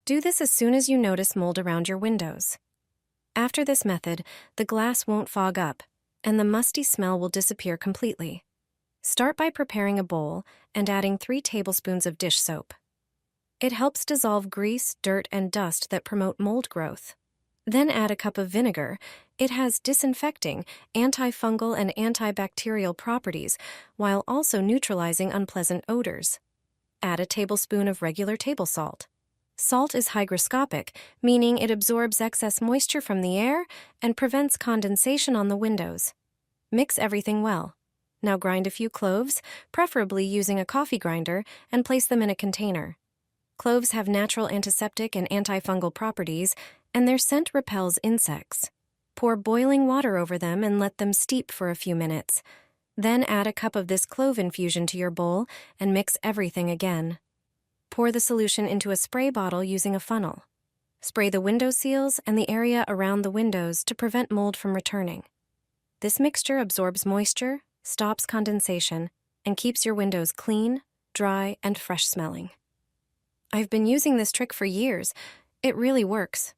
Do this as soon as you notice mold around your windows. After this method, the glass won't fog up, and the musty smell will disappear completely. Start by preparing a bowl and adding 3 tablespoons of dish soap. It helps dissolve grease, dirt, and dust that promote mold growth. Then add a cup of vinegar. It has disinfecting, antifungal, and antibacterial properties, while also neutralizing unpleasant odors. Add a tablespoon of regular table salt. Salt is hygroscopic, meaning it absorbs excess moisture from the air and prevents condensation on the windows. Mix everything well. Now grind a few cloves, preferably using a coffee grinder, and place them in a container. Cloves have natural antiseptic and antifungal properties, and their scent repels insects. Pour boiling water over them and let them steep for a few minutes. Then add a cup of this clove infusion to your bowl and mix everything again. Pour the solution into a spray bottle using a funnel. Spray the window seals and the area around the windows to prevent mold from returning. This mixture absorbs moisture, stops condensation, and keeps your windows clean, dry, and fresh smelling. I've been using this trick for years. It really works.